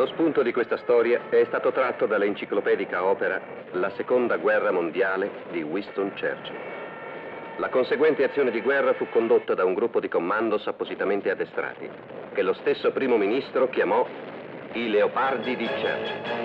Lo spunto di questa storia è stato tratto dall'enciclopedica opera La Seconda Guerra Mondiale di Winston Churchill. La conseguente azione di guerra fu condotta da un gruppo di commandos appositamente addestrati, che lo stesso primo ministro chiamò i Leopardi di Churchill.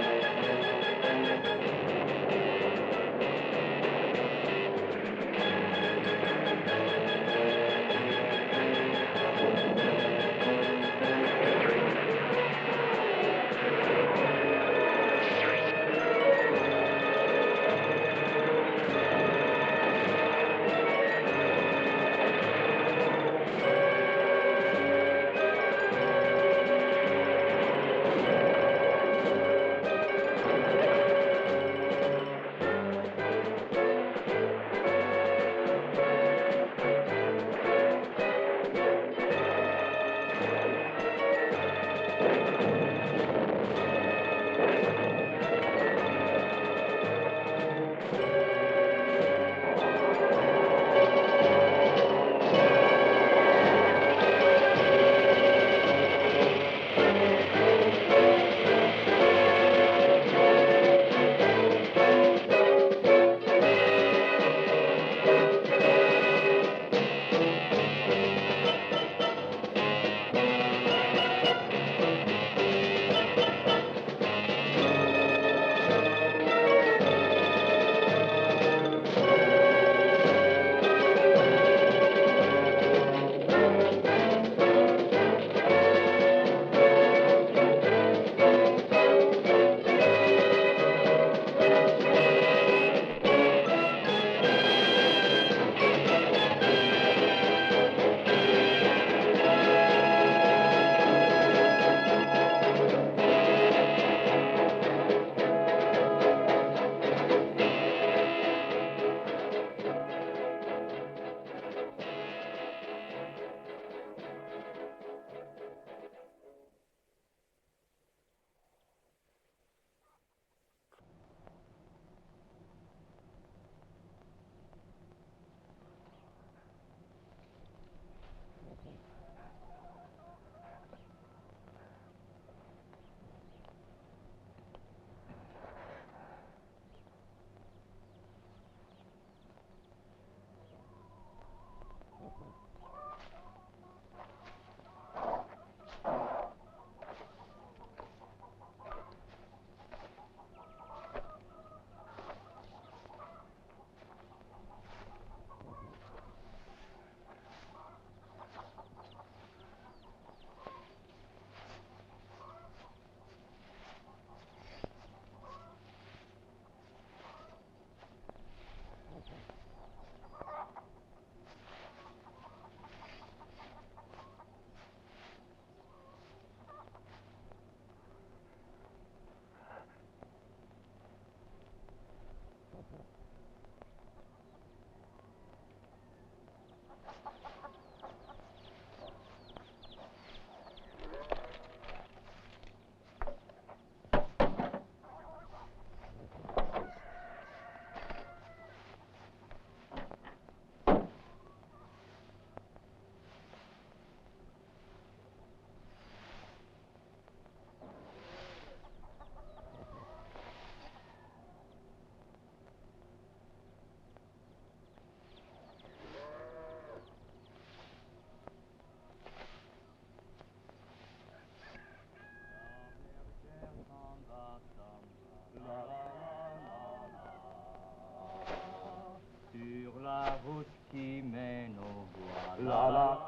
Sur la route qui mène au bois, la la.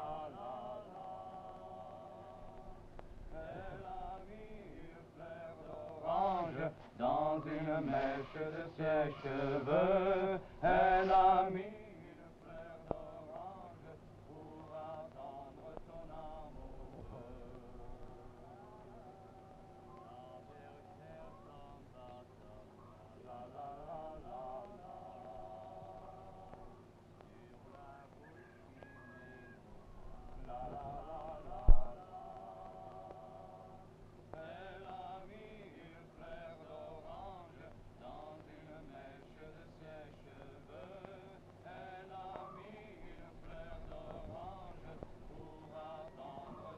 Elle a mis une fleur d'orange dans une mèche de ses cheveux. Elle a mis une fleur d'orange pour attendre son amoureux. La bergère s'en va, la la la la la. Sur la route qui mène au la la la la la. Elle a mis une fleur d'orange dans une mèche de ses cheveux. Elle a mis une fleur d'orange pour attendre son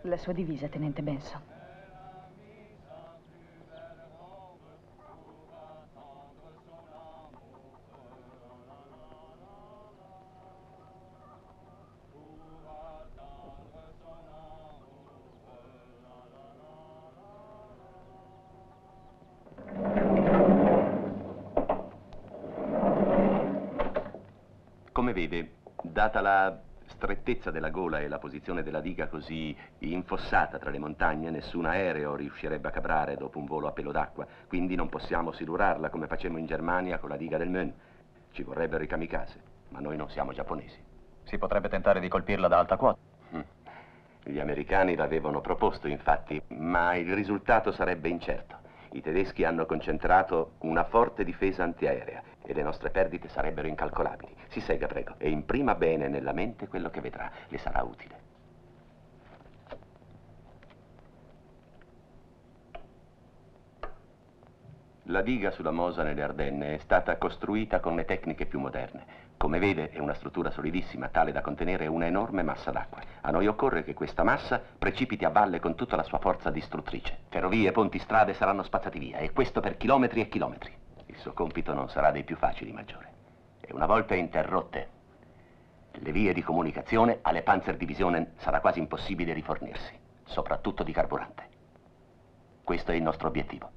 La sua divisa, tenente Benson. Come vede, data la strettezza della gola e la posizione della diga così infossata tra le montagne, nessun aereo riuscirebbe a cabrare dopo un volo a pelo d'acqua, quindi non possiamo silurarla come facemmo in Germania con la diga del Mön. Ci vorrebbero i kamikaze, ma noi non siamo giapponesi. Si potrebbe tentare di colpirla da alta quota. Gli americani l'avevano proposto, infatti, ma il risultato sarebbe incerto. I tedeschi hanno concentrato una forte difesa antiaerea e le nostre perdite sarebbero incalcolabili. Si sega, prego, e imprima bene nella mente quello che vedrà. Le sarà utile. La diga sulla Mosa nelle Ardenne è stata costruita con le tecniche più moderne. Come vede, è una struttura solidissima, tale da contenere una enorme massa d'acqua. A noi occorre che questa massa precipiti a valle con tutta la sua forza distruttrice. Ferrovie, ponti, strade saranno spazzati via, e questo per chilometri e chilometri. Il suo compito non sarà dei più facili, Maggiore. E una volta interrotte le vie di comunicazione, alle Panzerdivisionen sarà quasi impossibile rifornirsi, soprattutto di carburante. Questo è il nostro obiettivo.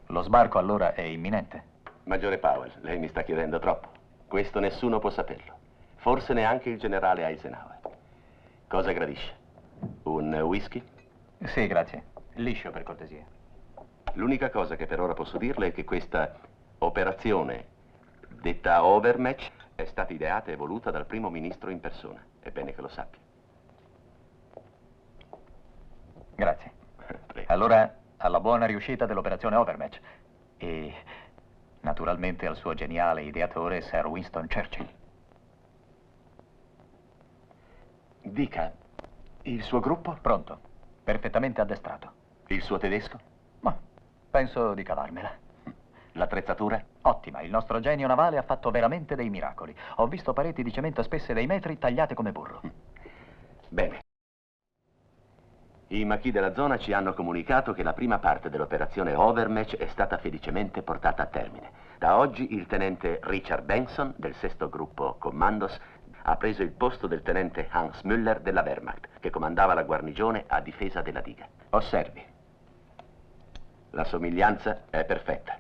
Lo sbarco allora è imminente. Maggiore Powell, lei mi sta chiedendo troppo. Questo nessuno può saperlo. Forse neanche il generale Eisenhower. Cosa gradisce? Un whisky? Sì, grazie. Liscio, per cortesia. L'unica cosa che per ora posso dirle è che questa operazione, detta Overmatch, è stata ideata e voluta dal primo ministro in persona. È bene che lo sappia. Grazie. Prego. Allora, alla buona riuscita dell'operazione Overmatch. E naturalmente al suo geniale ideatore, Sir Winston Churchill. Dica, il suo gruppo? Pronto. Perfettamente addestrato. Il suo tedesco? Ma penso di cavarmela. L'attrezzatura? Ottima, il nostro genio navale ha fatto veramente dei miracoli. Ho visto pareti di cemento spesse dei metri tagliate come burro. Bene. I maquis della zona ci hanno comunicato che la prima parte dell'operazione Overmatch è stata felicemente portata a termine. Da oggi il tenente Richard Benson, del 6º gruppo Commandos, ha preso il posto del tenente Hans Müller della Wehrmacht, che comandava la guarnigione a difesa della diga. Osservi. La somiglianza è perfetta.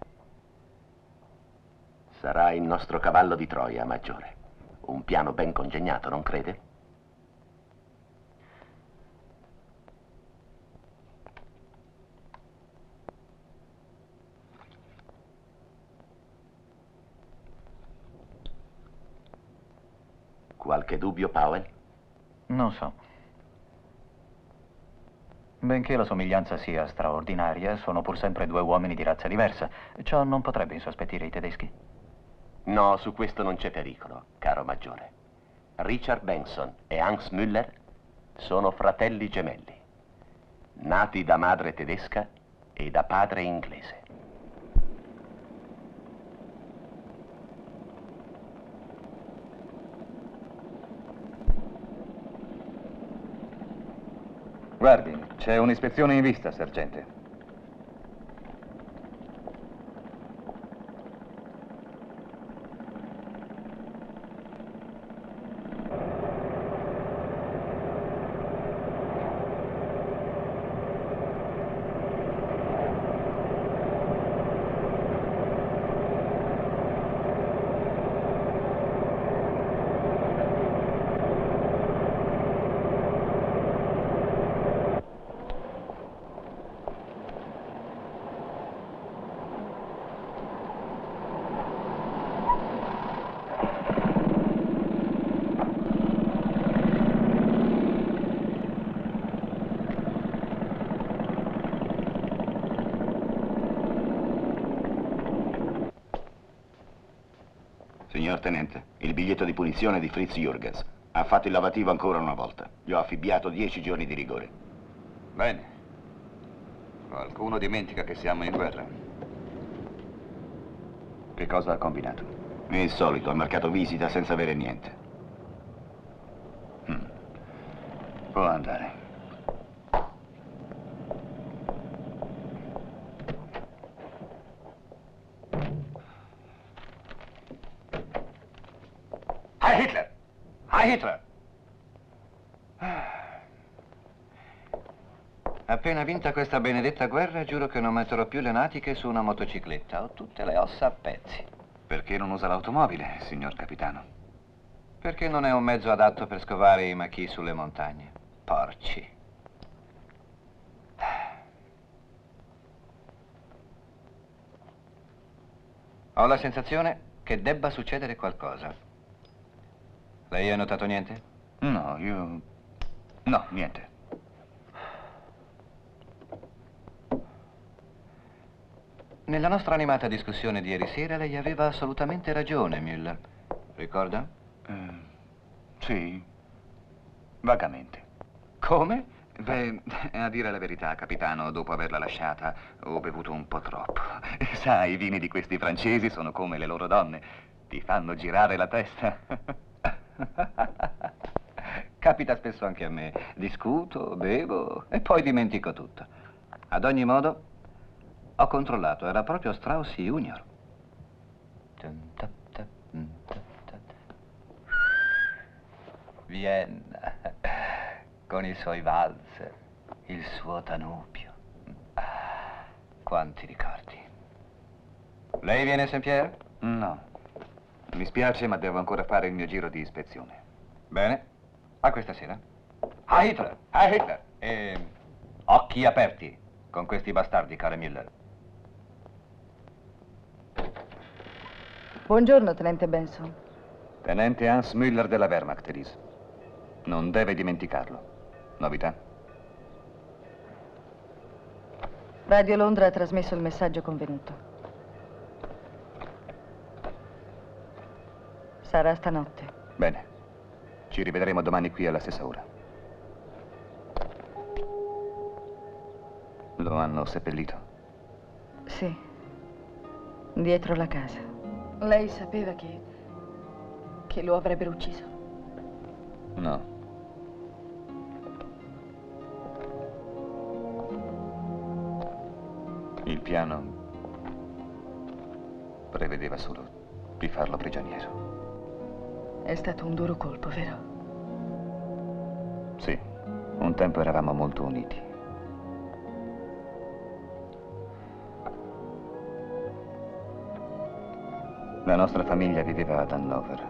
Sarà il nostro cavallo di Troia, Maggiore. Un piano ben congegnato, non crede? Qualche dubbio, Powell? Non so. Benché la somiglianza sia straordinaria, sono pur sempre due uomini di razza diversa. Ciò non potrebbe insospettire i tedeschi. No, su questo non c'è pericolo, caro Maggiore. Richard Benson e Hans Müller sono fratelli gemelli, nati da madre tedesca e da padre inglese. Guardi, c'è un'ispezione in vista, sergente. Signor Tenente, il biglietto di punizione di Fritz Jürgens. Ha fatto il lavativo ancora una volta. Gli ho affibbiato 10 giorni di rigore. Bene. Qualcuno dimentica che siamo in guerra. Che cosa ha combinato? Il solito, ha marcato visita senza avere niente. Può andare. Heil Hitler! Appena vinta questa benedetta guerra, giuro che non metterò più le natiche su una motocicletta. Ho tutte le ossa a pezzi. Perché non usa l'automobile, signor capitano? Perché non è un mezzo adatto per scovare i maquis sulle montagne. Porci. Ho la sensazione che debba succedere qualcosa. Lei ha notato niente? No, io... No, niente. Nella nostra animata discussione di ieri sera lei aveva assolutamente ragione, Müller. Ricorda? Sì, vagamente. Come? Beh, a dire la verità, capitano, dopo averla lasciata, ho bevuto un po' troppo. Sai, i vini di questi francesi sono come le loro donne. Ti fanno girare la testa. Capita spesso anche a me. Discuto, bevo e poi dimentico tutto. Ad ogni modo, ho controllato, era proprio Strauss Junior. Vienna, con i suoi valzer, il suo Danubio. Quanti ricordi. Lei viene a Saint-Pierre? No, mi spiace, ma devo ancora fare il mio giro di ispezione. Bene, a questa sera. Heil Hitler, Heil Hitler. E occhi aperti con questi bastardi, cara Müller. Buongiorno, tenente Benson. Tenente Hans Müller della Wehrmacht, Elise. Non deve dimenticarlo. Novità? Radio Londra ha trasmesso il messaggio convenuto. Sarà stanotte. Bene. Ci rivedremo domani qui alla stessa ora. Lo hanno seppellito? Sì, dietro la casa. Lei sapeva che lo avrebbero ucciso? No. Il piano prevedeva solo di farlo prigioniero. È stato un duro colpo, vero? Sì, un tempo eravamo molto uniti. La nostra famiglia viveva ad Hannover,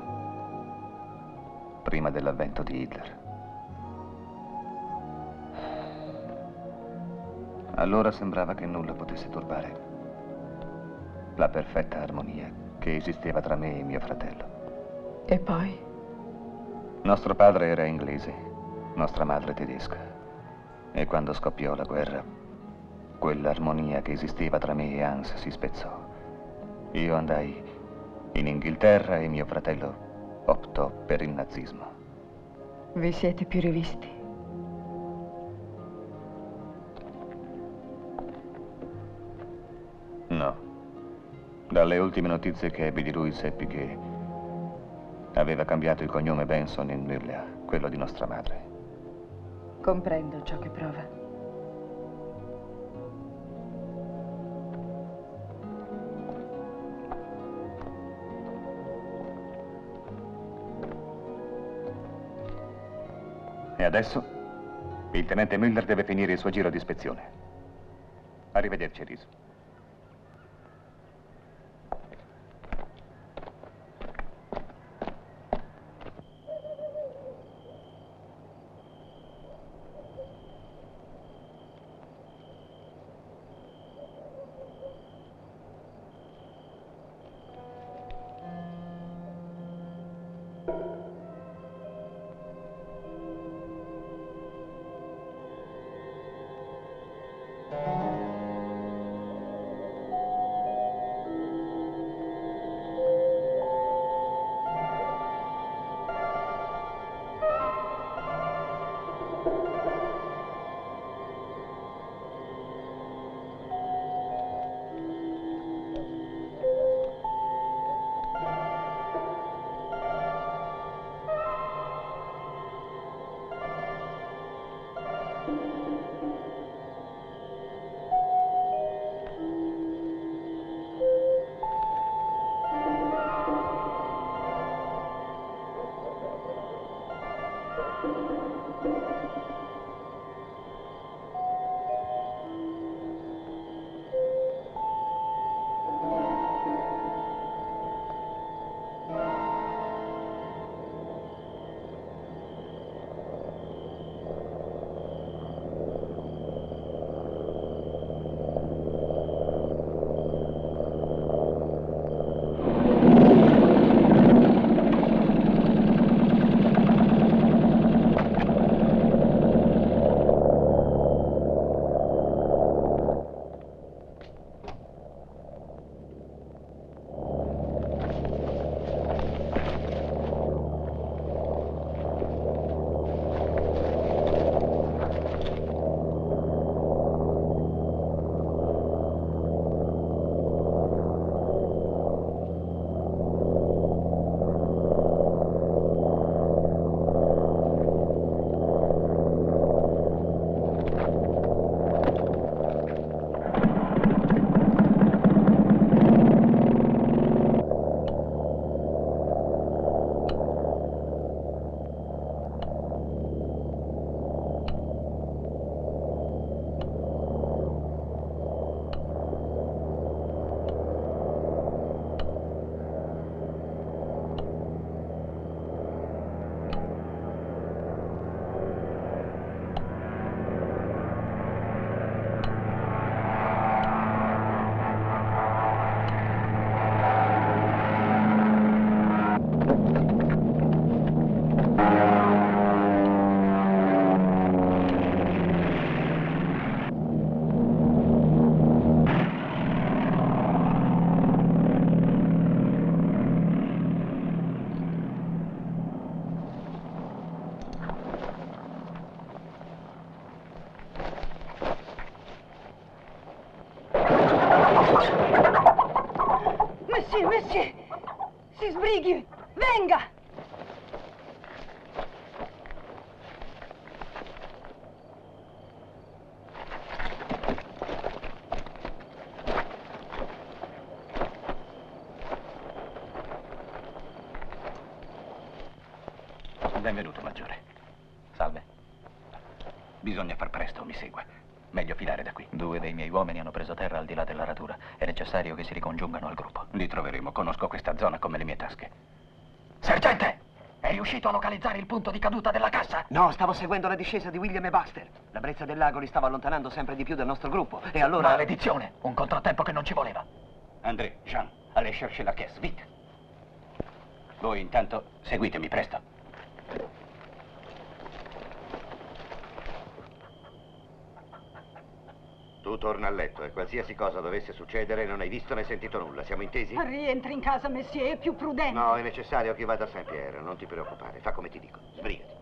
prima dell'avvento di Hitler. Allora sembrava che nulla potesse turbare la perfetta armonia che esisteva tra me e mio fratello. E poi? Nostro padre era inglese, nostra madre tedesca. E quando scoppiò la guerra, quell'armonia che esisteva tra me e Hans si spezzò. Io andai in Inghilterra e mio fratello optò per il nazismo. Vi siete più rivisti? No. Dalle ultime notizie che ebbi di lui seppi che aveva cambiato il cognome Benson in Müller, quello di nostra madre. Comprendo ciò che prova. E adesso il tenente Müller deve finire il suo giro di ispezione. Arrivederci, Elise. monsieur! Si sbrighi! Venga! Benvenuto, maggiore. Salve. Bisogna far presto, mi segua. Meglio filare da qui. 2 dei miei uomini hanno preso terra al di là della radura. È necessario che si ricongiungano al gruppo. Li troveremo. Conosco questa zona come le mie tasche. Sergente! È riuscito a localizzare il punto di caduta della cassa? No, stavo seguendo la discesa di William e Baxter. La brezza del lago li stava allontanando sempre di più dal nostro gruppo. E allora... Maledizione! Un contrattempo che non ci voleva. André, Jean, allez chercher la caisse, vite. Voi intanto seguitemi presto. Tu torna a letto e qualsiasi cosa dovesse succedere non hai visto né sentito nulla. Siamo intesi? Rientri in casa, monsieur, è più prudente. No, è necessario che vada a Saint-Pierre. Non ti preoccupare. Fa come ti dico. Sbrigati.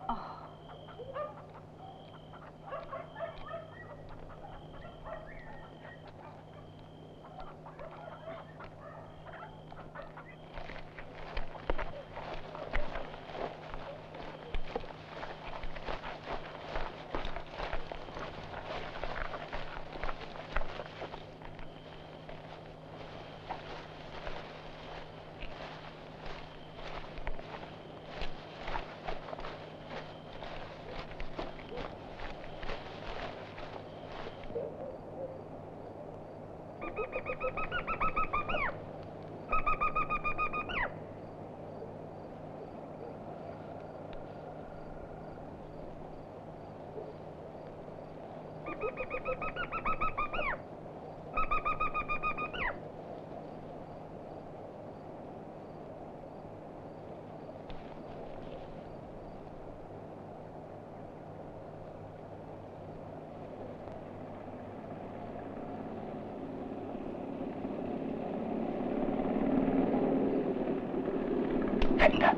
Venga.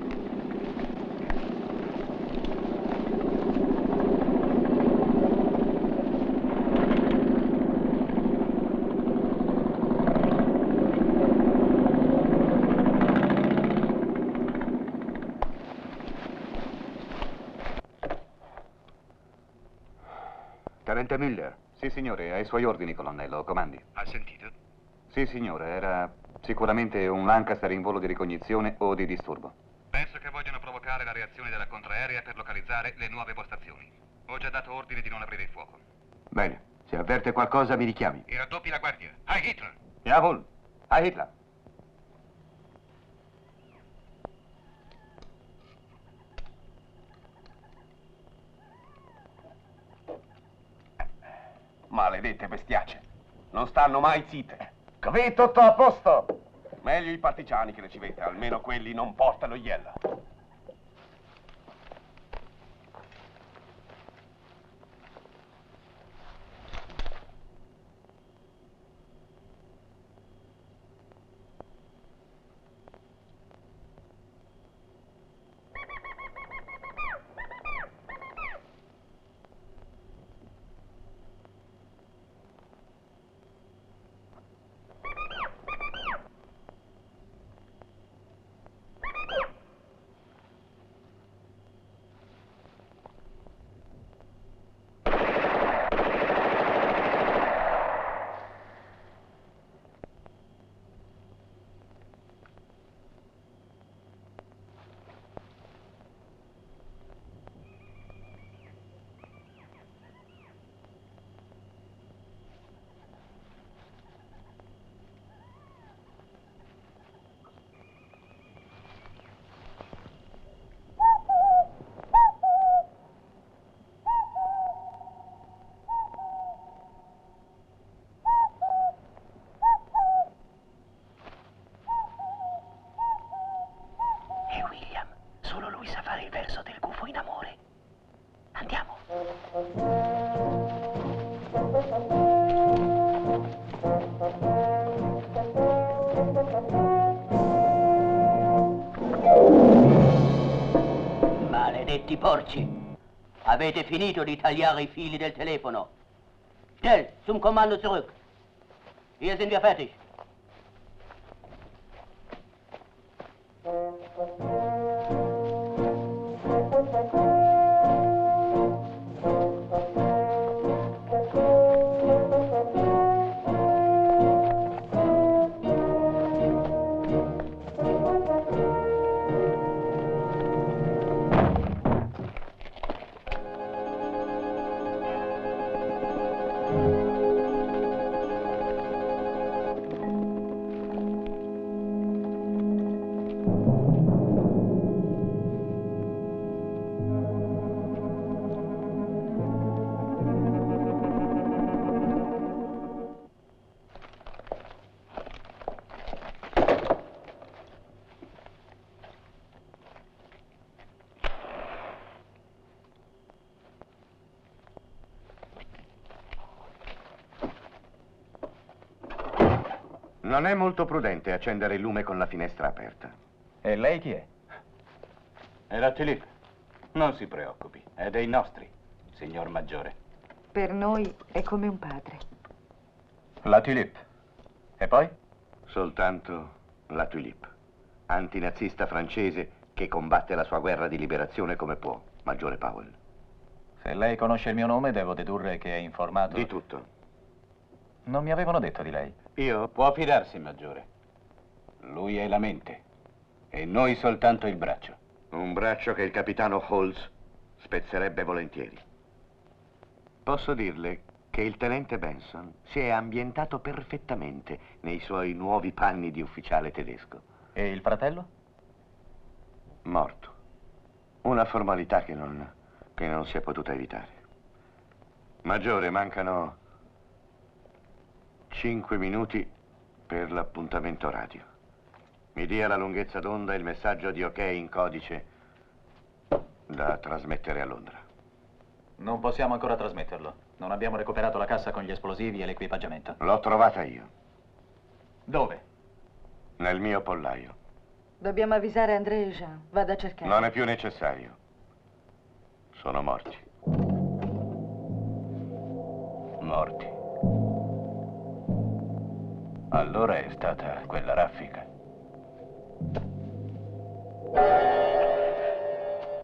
Tenente Miller. Sì, signore, ai suoi ordini, colonnello. Comandi. Ha sentito? Sì, signore, era sicuramente un Lancaster in volo di ricognizione o di disturbo. Penso che vogliano provocare la reazione della contraerea per localizzare le nuove postazioni. Ho già dato ordine di non aprire il fuoco. Bene, se avverte qualcosa mi richiami. E raddoppi la guardia. Heil Hitler! Jawohl. Heil Hitler. Maledette bestiacce. Non stanno mai zitte. Qui tutto a posto. Meglio i partigiani che le civette, almeno quelli non portano iella. Maledetti porci! Avete finito di tagliare i fili del telefono? Schnell, zum Kommando zurück. Hier sind wir fertig. Non è molto prudente accendere il lume con la finestra aperta. E lei chi è? È la Philippe. Non si preoccupi, è dei nostri, signor Maggiore. Per noi è come un padre. La Tulipe. E poi? Soltanto la Tulipe, antinazista francese che combatte la sua guerra di liberazione come può, Maggiore Powell. Se lei conosce il mio nome, devo dedurre che è informato... Di tutto. Non mi avevano detto di lei. Io? Può fidarsi, Maggiore. Lui è la mente e noi soltanto il braccio. Un braccio che il capitano Holz spezzerebbe volentieri. Posso dirle che il tenente Benson si è ambientato perfettamente nei suoi nuovi panni di ufficiale tedesco. E il fratello? Morto. Una formalità che non si è potuta evitare. Maggiore, mancano 5 minuti per l'appuntamento radio. Mi dia la lunghezza d'onda e il messaggio di OK in codice da trasmettere a Londra. Non possiamo ancora trasmetterlo. Non abbiamo recuperato la cassa con gli esplosivi e l'equipaggiamento. L'ho trovata io. Dove? Nel mio pollaio. Dobbiamo avvisare André e Jean. Vado a cercare. Non è più necessario. Sono morti. Morti. Allora è stata quella raffica.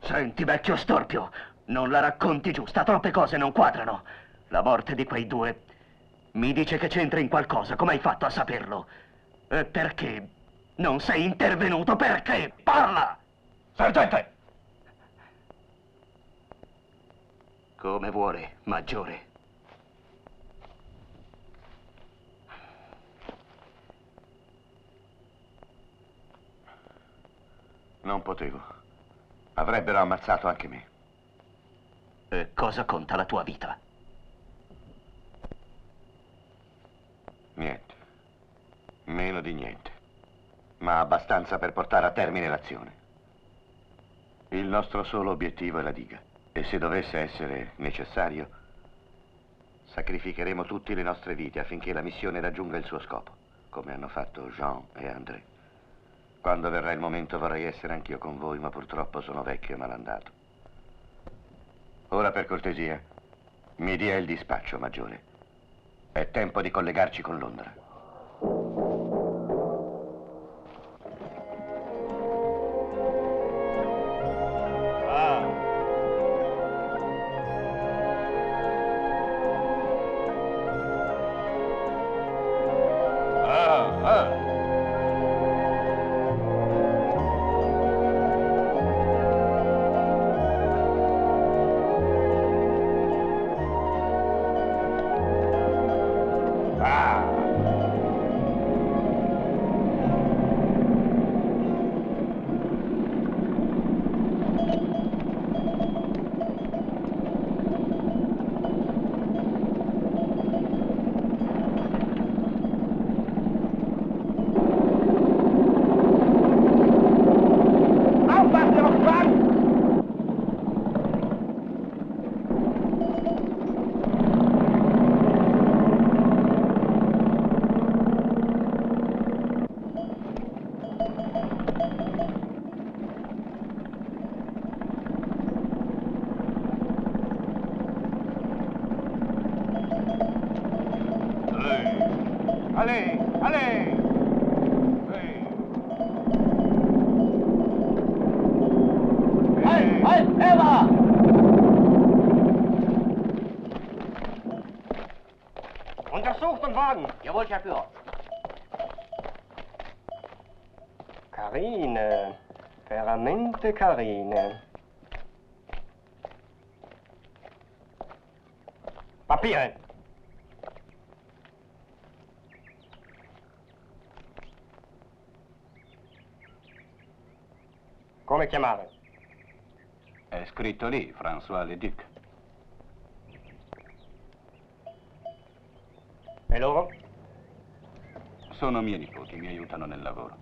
Senti, vecchio storpio, non la racconti giusta, troppe cose non quadrano. La morte di quei due mi dice che c'entra in qualcosa, come hai fatto a saperlo? E perché non sei intervenuto? Perché? Parla! Sergente! Come vuole, Maggiore. Non potevo. Avrebbero ammazzato anche me. E cosa conta la tua vita? Niente. Meno di niente. Ma abbastanza per portare a termine l'azione. Il nostro solo obiettivo è la diga. E se dovesse essere necessario, sacrificheremo tutte le nostre vite affinché la missione raggiunga il suo scopo, come hanno fatto Jean e André. Quando verrà il momento vorrei essere anch'io con voi, ma purtroppo sono vecchio e malandato. Ora, per cortesia, mi dia il dispaccio, Maggiore. È tempo di collegarci con Londra. Allez, allez! Halt, halt, Eva! Untersucht den Wagen! Jawohl, Chauffeur. Carine, veramente carine. Papiere! Come chiamare? È scritto lì, François Leduc. E loro? Sono miei nipoti, mi aiutano nel lavoro.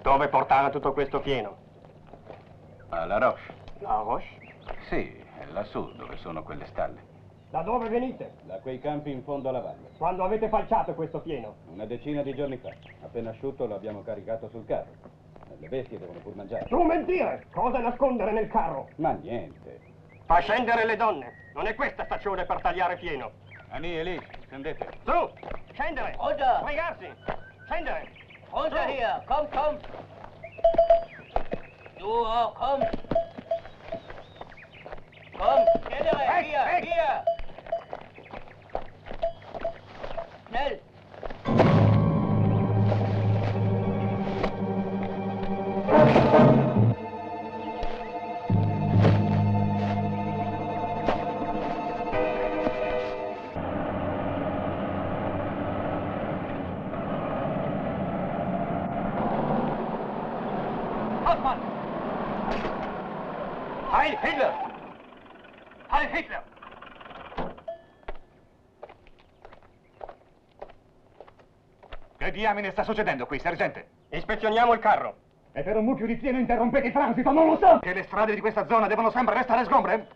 Dove portare tutto questo pieno? A La Roche. La Roche? Sì, è lassù dove sono quelle stalle. Da dove venite? Da quei campi in fondo alla valle. Quando avete falciato questo fieno? Una decina di giorni fa. Appena asciutto lo abbiamo caricato sul carro. Le bestie devono pur mangiare. Tu mentire! Cosa nascondere nel carro? Ma niente. Fa scendere le donne. Non è questa stazione per tagliare fieno. Annie e lì, scendete. Su! Scendere! Runter! Sbrigarsi! Scendere! Runter Su. hier! Komm, komm! Du auch, komm! Komm, schnellere! Weg, Hier, weg. hier! Schnell! Hauptmann! Heil Hitler! Heil Hitler! Che diamine sta succedendo qui, sergente? Ispezioniamo il carro. E per un mucchio di fieno interrompete il transito, non lo so! Che le strade di questa zona devono sempre restare sgombre?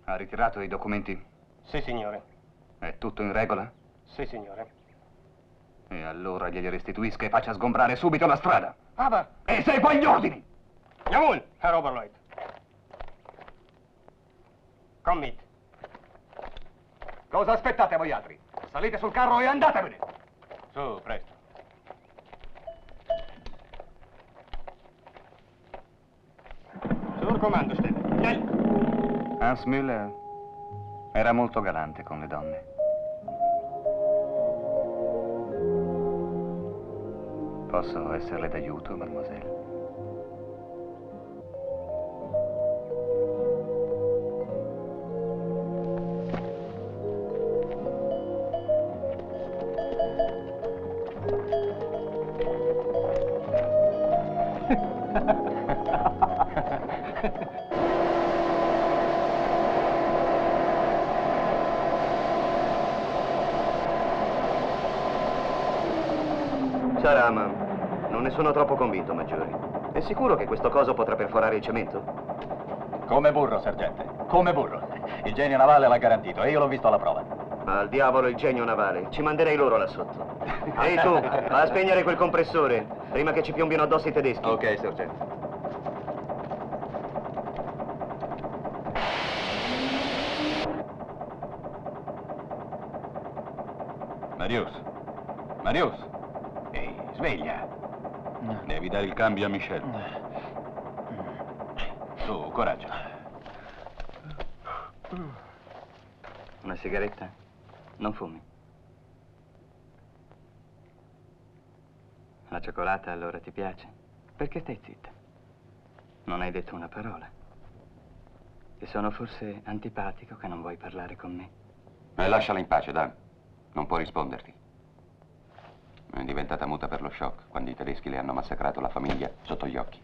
Ha ritirato i documenti? Sì, signore. È tutto in regola? Sì, signore. E allora glieli restituisca e faccia sgombrare subito la strada. Aber... E segua gli ordini! Jawohl, Herr Oberleut. Komm mit. Cosa aspettate voi altri? Salite sul carro e andatevene! Su, presto. Sul comando, Stelle. Schnell! Hans Müller era molto galante con le donne. Posso esserle d'aiuto, mademoiselle? Sarà, ma non ne sono troppo convinto, Maggiore. È sicuro che questo coso potrà perforare il cemento? Come burro, sergente. Come burro. Il genio navale l'ha garantito e io l'ho visto alla prova. Al diavolo il genio navale. Ci manderei loro là sotto. Ehi tu, va a spegnere quel compressore, prima che ci piombino addosso i tedeschi. Ok, sergente. Marius. Marius. Ehi, sveglia. Devi dare il cambio a Michel. Su, coraggio. Una sigaretta? Non fumi. La cioccolata allora ti piace? Perché stai zitta? Non hai detto una parola. Ti sono forse antipatico che non vuoi parlare con me? Lasciala in pace, Dan. Non può risponderti. È diventata muta per lo shock quando i tedeschi le hanno massacrato la famiglia sotto gli occhi.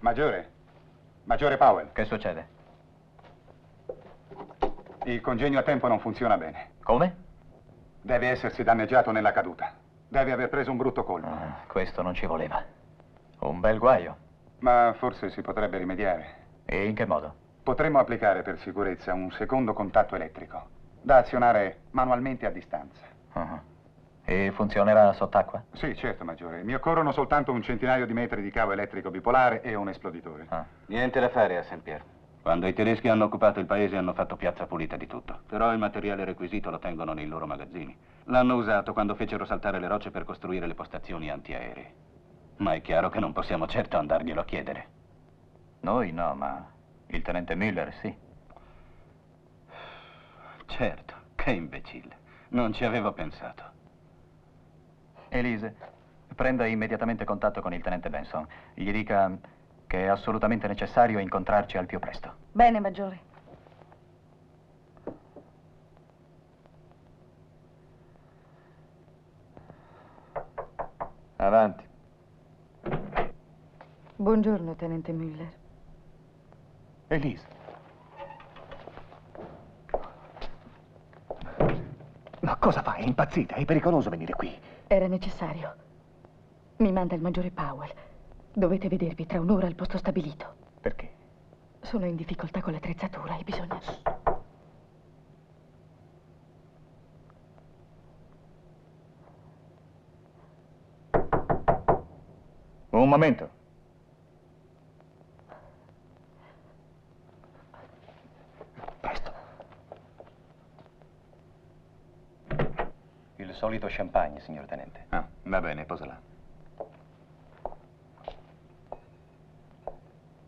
Maggiore Powell. Che succede? Il congegno a tempo non funziona bene. Come? Deve essersi danneggiato nella caduta. Deve aver preso un brutto colpo. Questo non ci voleva. Un bel guaio. Ma forse si potrebbe rimediare. E in che modo? Potremmo applicare per sicurezza un secondo contatto elettrico, da azionare manualmente a distanza. E funzionerà sott'acqua? Sì, certo, Maggiore. Mi occorrono soltanto un centinaio di metri di cavo elettrico bipolare e un esploditore. Niente da fare a Saint-Pierre. Quando i tedeschi hanno occupato il paese hanno fatto piazza pulita di tutto. Però il materiale requisito lo tengono nei loro magazzini. L'hanno usato quando fecero saltare le rocce per costruire le postazioni antiaeree. Ma è chiaro che non possiamo certo andarglielo a chiedere. Noi no, ma il tenente Müller sì. Certo, che imbecille. Non ci avevo pensato. Elise, prenda immediatamente contatto con il tenente Benson. Gli dica che è assolutamente necessario incontrarci al più presto. Bene, Maggiore. Avanti. Buongiorno, tenente Müller. Elise. Ma cosa fai? È impazzita, è pericoloso venire qui. Era necessario. Mi manda il maggiore Powell. Dovete vedervi tra un'ora al posto stabilito. Perché? Sono in difficoltà con l'attrezzatura e bisogna... Un momento. Presto. Il solito champagne, signor tenente. Ah, va bene, posala.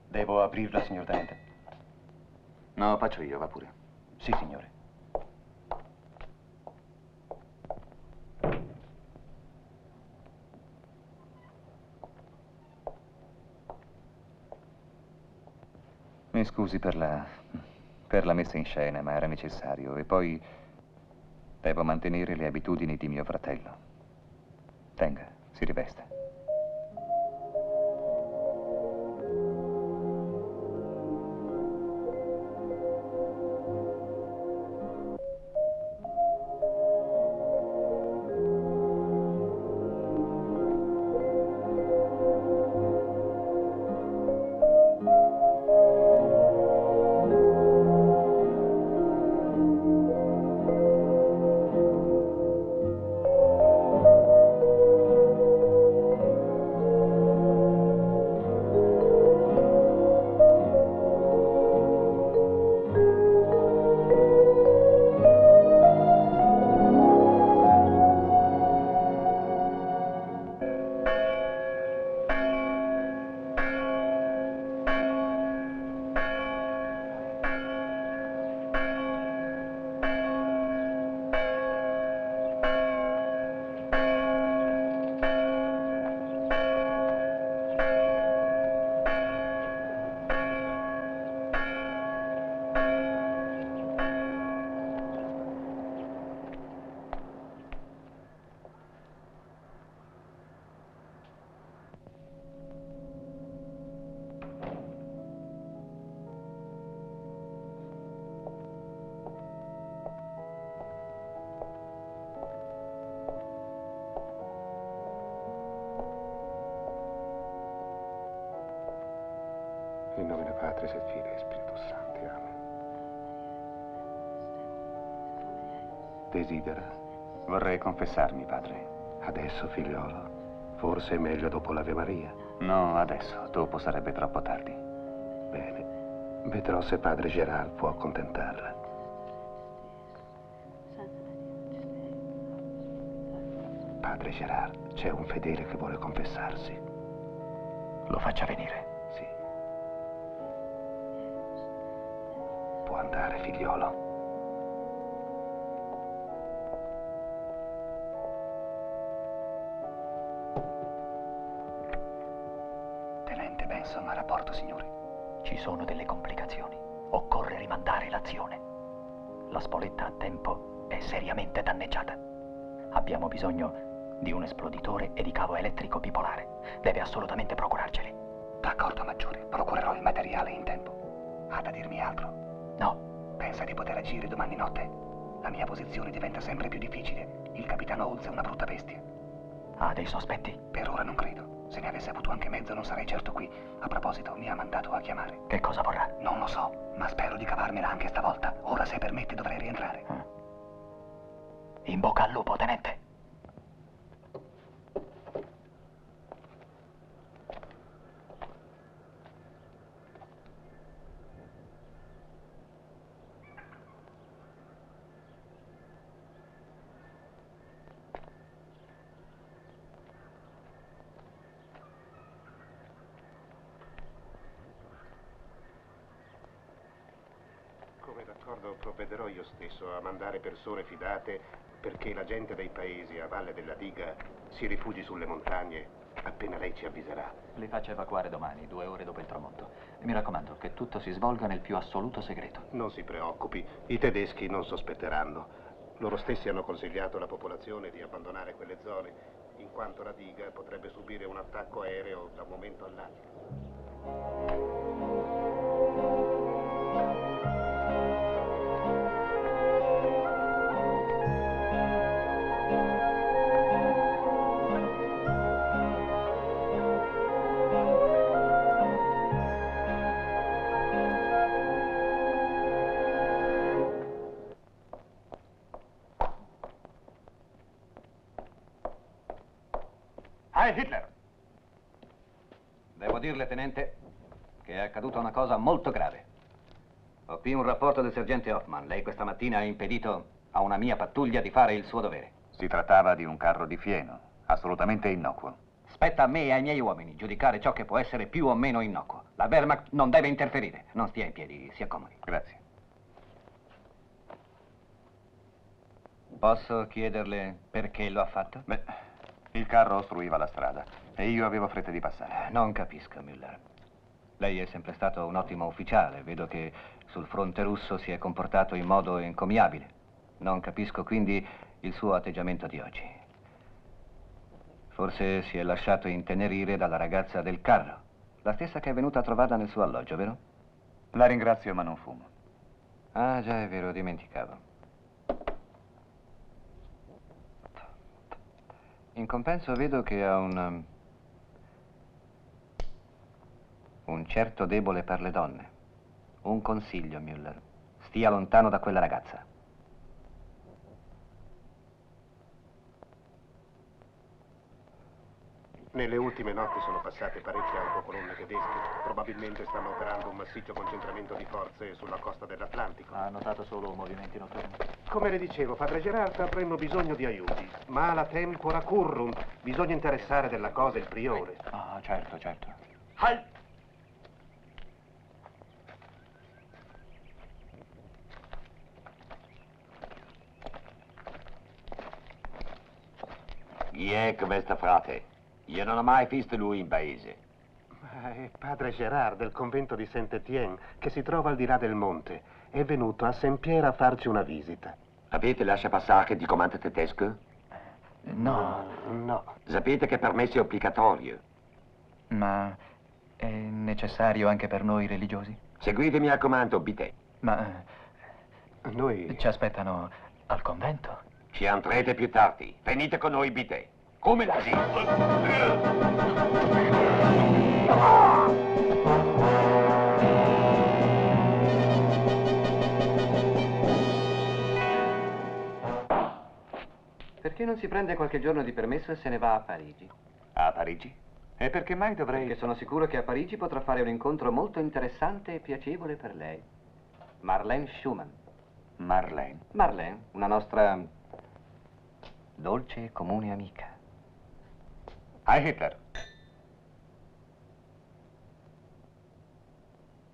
Devo aprirla, signor tenente? No, faccio io, va pure. Sì, signore. Mi scusi per la messa in scena, ma era necessario. E poi devo mantenere le abitudini di mio fratello. Tenga, si rivesta. In nome del Padre, del Figlio e Spirito Santo. Amen. Desidera? Vorrei confessarmi, padre. Adesso, figliolo? Forse è meglio dopo l'Ave Maria. No, adesso. Dopo sarebbe troppo tardi. Bene. Vedrò se padre Gerard può accontentarla. Padre Gerard, c'è un fedele che vuole confessarsi. Lo faccia venire. Sì. Può andare, figliolo. Tenente Benson, a rapporto, signore. Ci sono delle complicazioni. Occorre rimandare l'azione. La spoletta a tempo è seriamente danneggiata. Abbiamo bisogno di un esploditore e di cavo elettrico bipolare. Deve assolutamente procurarceli. D'accordo, maggiore. Procurerò il materiale in tempo. Ha da dirmi altro? No. Pensa di poter agire domani notte? La mia posizione diventa sempre più difficile. Il capitano Holmes è una brutta bestia. Ha dei sospetti? Per ora non credo. Se ne avesse avuto anche mezzo non sarei certo qui. A proposito, mi ha mandato a chiamare. Che cosa vorrà? Non lo so, ma spero di cavarmela anche stavolta. Ora, se permette, dovrei rientrare. In bocca al lupo, tenente. Come d'accordo, provvederò io stesso a mandare persone fidate perché la gente dei paesi a valle della diga si rifugi sulle montagne appena lei ci avviserà. Li faccia evacuare domani, 2 ore dopo il tramonto. E mi raccomando che tutto si svolga nel più assoluto segreto. Non si preoccupi, i tedeschi non sospetteranno. Loro stessi hanno consigliato alla popolazione di abbandonare quelle zone, in quanto la diga potrebbe subire un attacco aereo da un momento all'altro. Heil Hitler! Devo dirle, tenente, che è accaduta una cosa molto grave. Ho qui un rapporto del sergente Hoffman. Lei questa mattina ha impedito a una mia pattuglia di fare il suo dovere. Si trattava di un carro di fieno, assolutamente innocuo. Spetta a me e ai miei uomini giudicare ciò che può essere più o meno innocuo. La Wehrmacht non deve interferire. Non stia in piedi, si accomodi. Grazie. Posso chiederle perché lo ha fatto? Beh, il carro ostruiva la strada e io avevo fretta di passare. Non capisco, Müller. Lei è sempre stato un ottimo ufficiale. Vedo che sul fronte russo si è comportato in modo encomiabile. Non capisco quindi il suo atteggiamento di oggi. Forse si è lasciato intenerire dalla ragazza del carro, la stessa che è venuta a trovarla nel suo alloggio, vero? La ringrazio, ma non fumo. Ah, già, è vero, dimenticavo. In compenso vedo che ha un certo debole per le donne. Un consiglio, Müller. Stia lontano da quella ragazza. Nelle ultime notti sono passate parecchie autocolonne tedesche. Probabilmente stanno operando un massiccio concentramento di forze sulla costa dell'Atlantico. Ha notato solo movimenti notturni. Come le dicevo, padre Gerard, avremmo bisogno di aiuti. Ma la tempora currunt. Bisogna interessare della cosa il priore. Ah, certo, certo. Halt! Chi è questo frate? Io non ho mai visto lui in paese. Ma è padre Gerard del convento di Saint-Étienne, che si trova al di là del monte. È venuto a Saint-Pierre a farci una visita. Avete lasciapassare di comando tedesco? No. No. Sapete che permesso è obbligatorio. Ma è necessario anche per noi religiosi? Seguitemi al comando, Bidet. Ma Noi... ci aspettano al convento? Ci andrete più tardi. Venite con noi, Bidet. Come la Perché non si prende qualche giorno di permesso e se ne va a Parigi? A Parigi? E perché mai dovrei... Perché sono sicuro che a Parigi potrà fare un incontro molto interessante e piacevole per lei. Marlene Schumann. Marlene? Marlene, una nostra dolce e comune amica. Heil Hitler.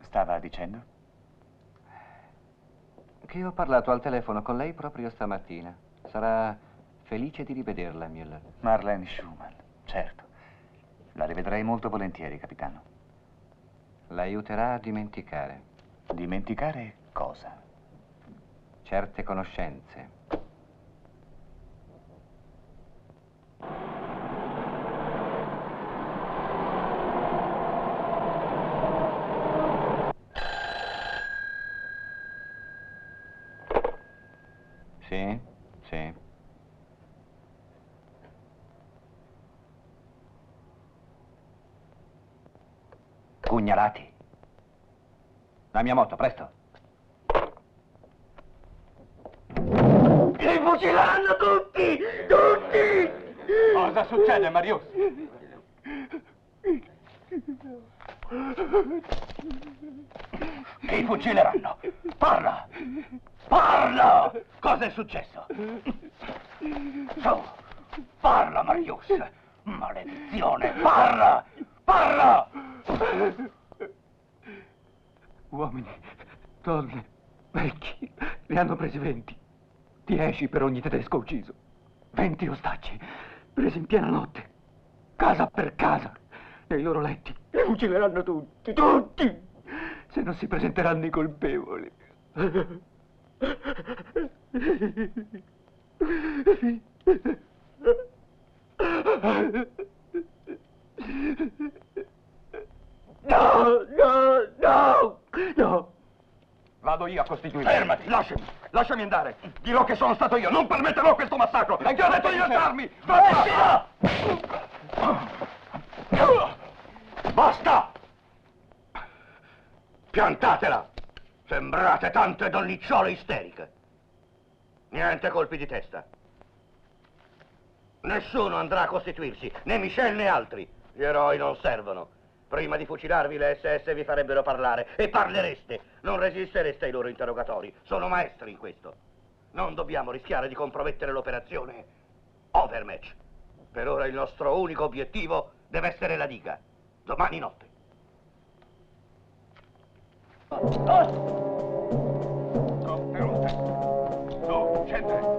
Stava dicendo? Che ho parlato al telefono con lei proprio stamattina. Sarà felice di rivederla, Müller. Marlene Schumann, certo. La rivedrei molto volentieri, capitano. L'aiuterà a dimenticare. Dimenticare cosa? Certe conoscenze. Sì, sì. Pugnalati. La mia moto, presto. Li fucileranno tutti! Tutti! Cosa succede, Marius? Li fucileranno! Parla! Parla! Cosa è successo? Su! Parla, Marius! Maledizione! Parla! Parla! Uomini, donne, vecchi, ne hanno presi 20. 10 per ogni tedesco ucciso. 20 ostaggi, presi in piena notte, casa per casa, nei loro letti. Li fucileranno tutti, tutti, se non si presenteranno i colpevoli. No, no, no, no. Vado io a costituire. Fermati, lasciami andare. Dirò che sono stato io, non permetterò questo massacro. Ti ho detto di lasciarmi. Vatti via! Basta! Piantatela! Sembrate tante donnicciole isteriche. Niente colpi di testa. Nessuno andrà a costituirsi, né Michel né altri. Gli eroi non servono. Prima di fucilarvi le SS vi farebbero parlare, e parlereste. Non resistereste ai loro interrogatori. Sono maestri in questo. Non dobbiamo rischiare di compromettere l'operazione Overmatch. Per ora il nostro unico obiettivo deve essere la diga. Domani notte. Contenuta. Tu, scendere.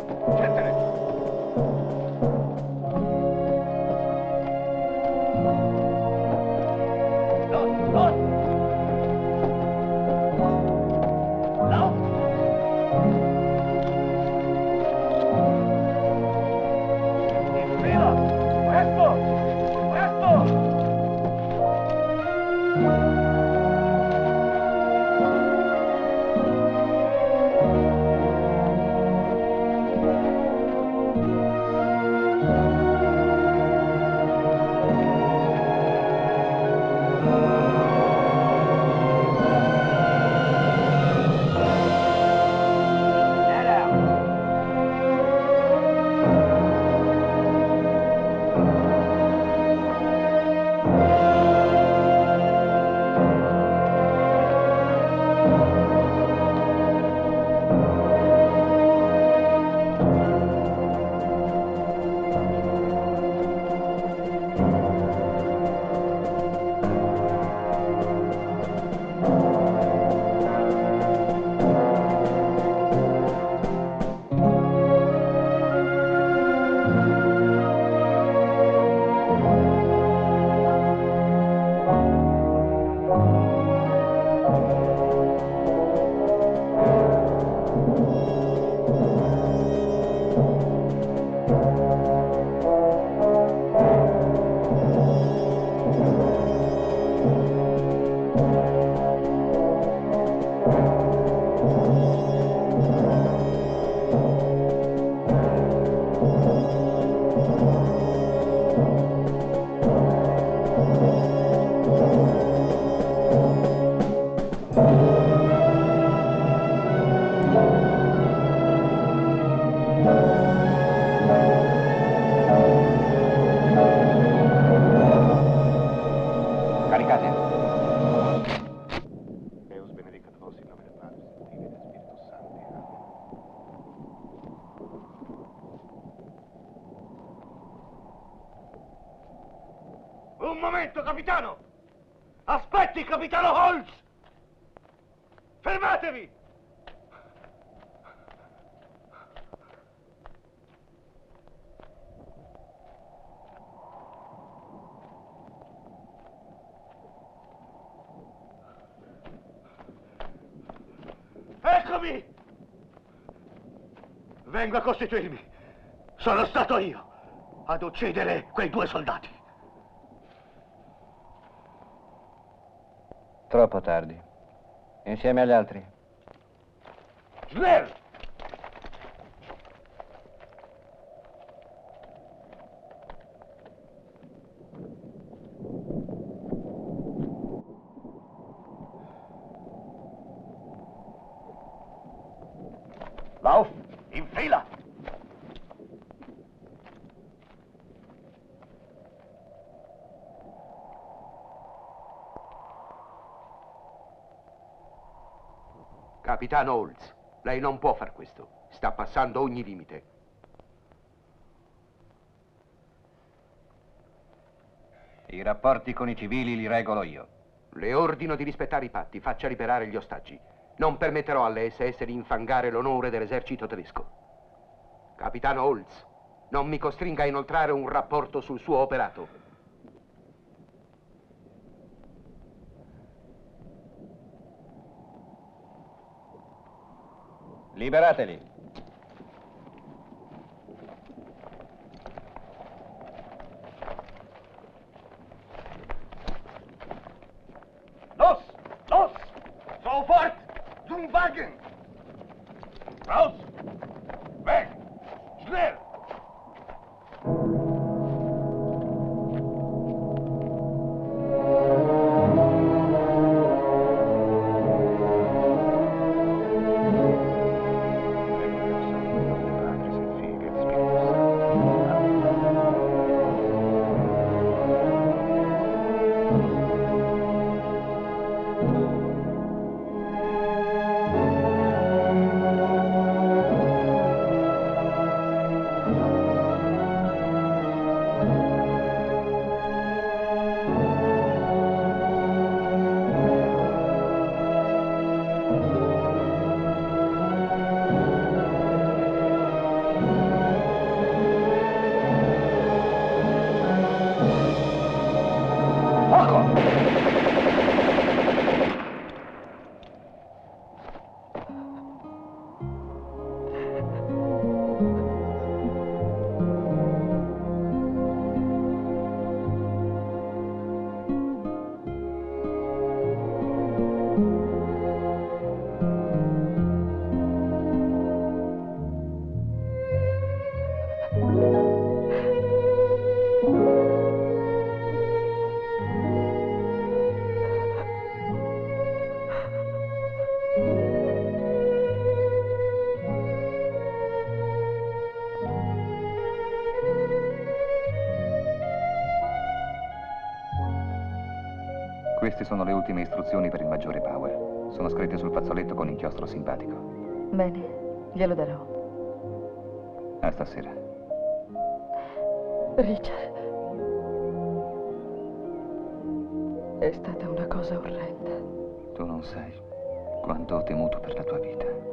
Un momento, capitano! Aspetti, capitano Holtz! Fermatevi! Eccomi! Vengo a costituirmi. Sono stato io ad uccidere quei 2 soldati. Troppo tardi. Insieme agli altri. Schnell! Lauf! In fila! Capitano Holtz, lei non può far questo. Sta passando ogni limite. I rapporti con i civili li regolo io. Le ordino di rispettare i patti, faccia liberare gli ostaggi. Non permetterò alle SS di infangare l'onore dell'esercito tedesco. Capitano Holtz, non mi costringa a inoltrare un rapporto sul suo operato. Liberateli. Los! Los! Sofort! Zum Wagen! Raus! Weg! Schnell! Queste sono le ultime istruzioni per il maggiore Powell. Sono scritte sul fazzoletto con inchiostro simpatico. Bene, glielo darò. A stasera. Richard, è stata una cosa orrenda. Tu non sai quanto ho temuto per la tua vita.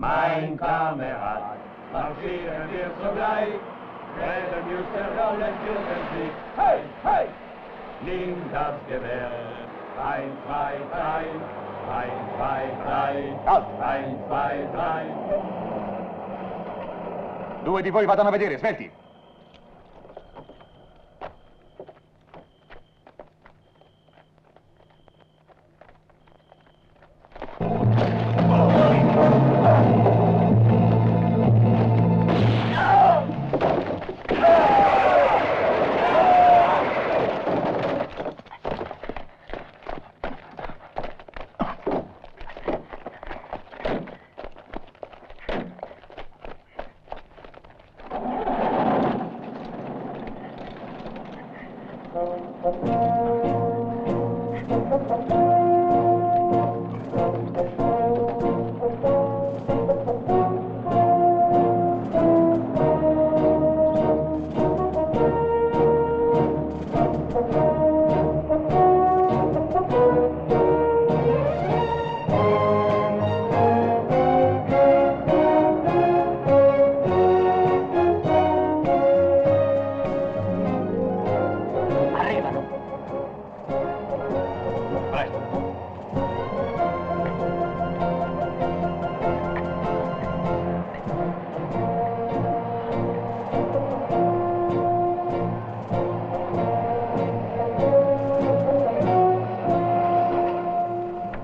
Mein Kamerad, marschieren wir sogleich, werden just der Rolle für den Sieg. Hey, hey! Nimm das Gewehr, 1, 2, 3, 1, 2, 3, 1, 2, 3. Due di voi vadano a vedere, svelti!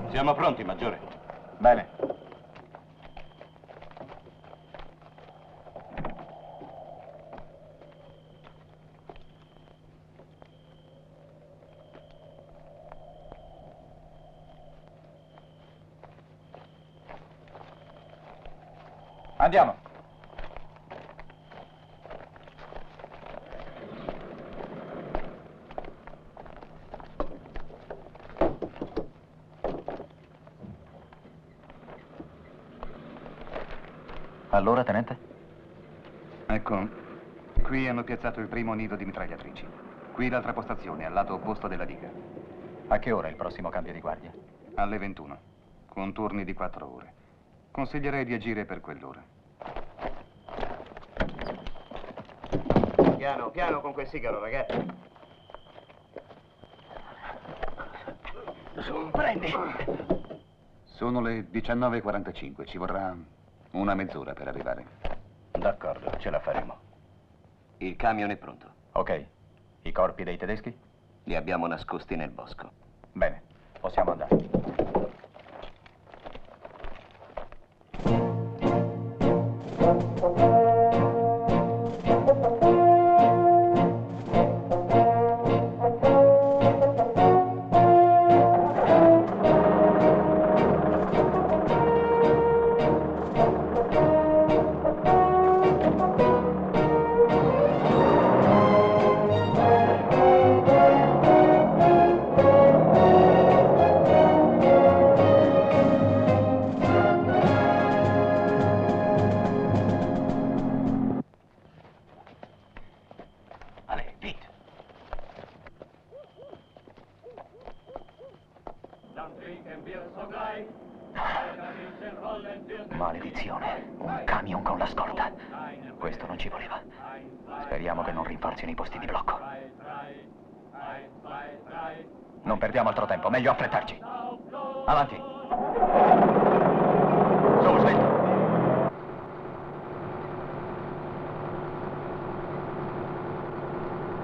Siamo pronti, Maggiore. Bene. Andiamo. Allora, tenente? Ecco, qui hanno piazzato il primo nido di mitragliatrici. Qui l'altra postazione, al lato opposto della diga. A che ora il prossimo cambio di guardia? Alle 21, con turni di 4 ore. Consiglierei di agire per quell'ora. Piano, piano con quel sigaro, ragazzi. Prendi! Sono le 19:45, ci vorrà una mezz'ora per arrivare. D'accordo, ce la faremo. Il camion è pronto. Ok. I corpi dei tedeschi? Li abbiamo nascosti nel bosco. Bene, possiamo andare. Maledizione, un camion con la scorta. Questo non ci voleva. Speriamo che non rinforzino i posti di blocco. Non perdiamo altro tempo, meglio affrettarci. Avanti. Su, sveglio.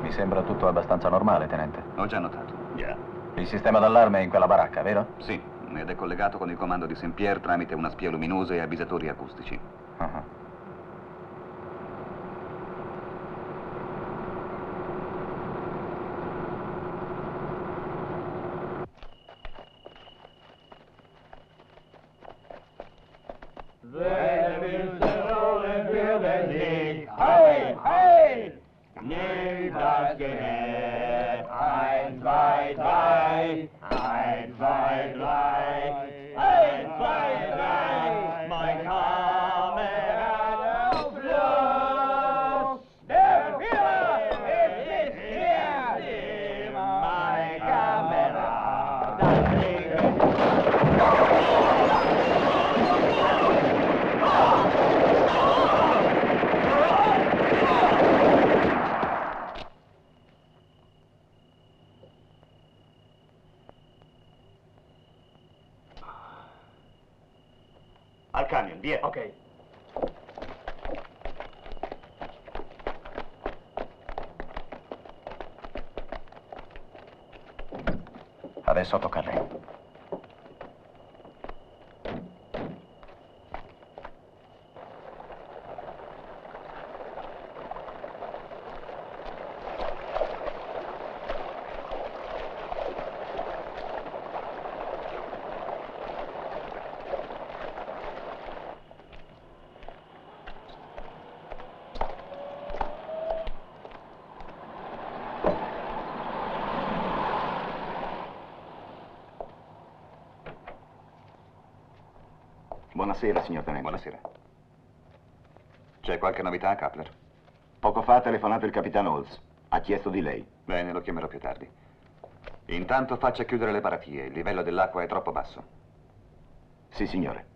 Mi sembra tutto abbastanza normale, tenente. Ho già notato. Il sistema d'allarme è in quella baracca, vero? Sì, ed è collegato con il comando di Saint-Pierre tramite una spia luminosa e avvisatori acustici. Hey, hey! Nimm das Gerät, 1, 2, 3, 1, 2, 3, 1, 2, 3, mein Kamerad auf Los! Der Führer ist hier! Mein Kamerad, das Al camion, via. Ok. Adesso tocca a lei. Buonasera, signor tenente. Buonasera. C'è qualche novità, Kapler? Poco fa ha telefonato il capitano Holz. Ha chiesto di lei. Bene, lo chiamerò più tardi. Intanto faccia chiudere le paratie. Il livello dell'acqua è troppo basso. Sì, signore.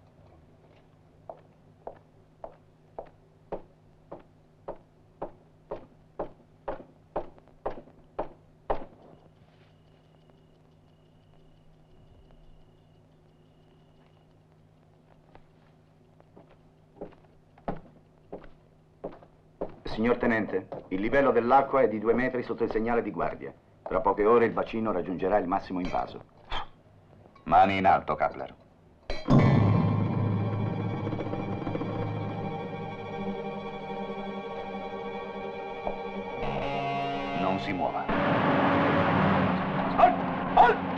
Signor tenente, il livello dell'acqua è di 2 metri sotto il segnale di guardia. Tra poche ore il bacino raggiungerà il massimo invaso. Mani in alto, Kapler. Non si muova. Halt! Halt!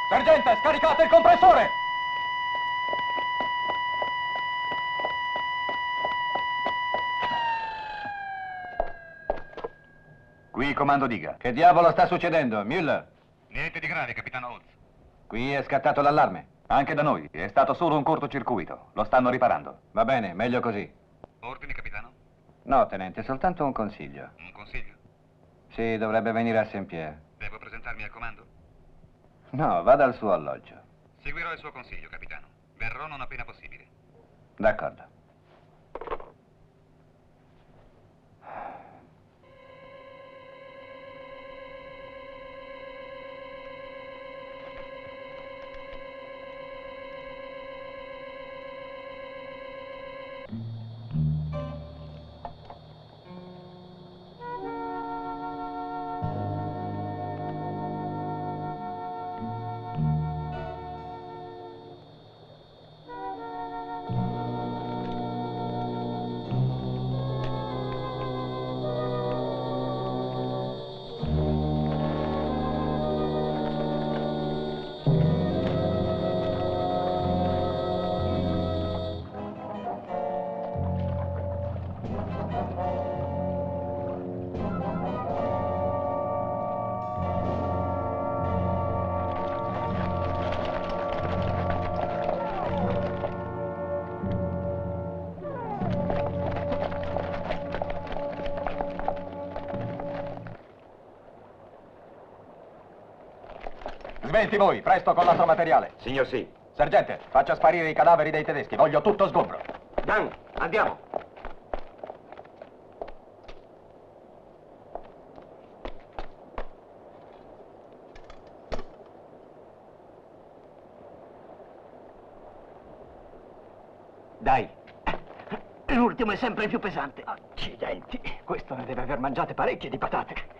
Sergente, scaricate il compressore! Qui, comando diga. Che diavolo sta succedendo, Müller? Niente di grave, capitano Holz. Qui è scattato l'allarme. Anche da noi. È stato solo un cortocircuito. Lo stanno riparando. Va bene, meglio così. Ordini, capitano? No, tenente, soltanto un consiglio. Un consiglio? Sì, dovrebbe venire a Saint-Pierre. Devo presentarmi al comando? No, vada al suo alloggio. Seguirò il suo consiglio, capitano. Verrò non appena possibile. D'accordo. Svelti voi, presto con l'altro materiale. Signor sì. Sergente, faccia sparire i cadaveri dei tedeschi, voglio tutto sgombro. Dan, andiamo. Dai. L'ultimo è sempre più pesante. Accidenti, questo ne deve aver mangiate parecchie di patate.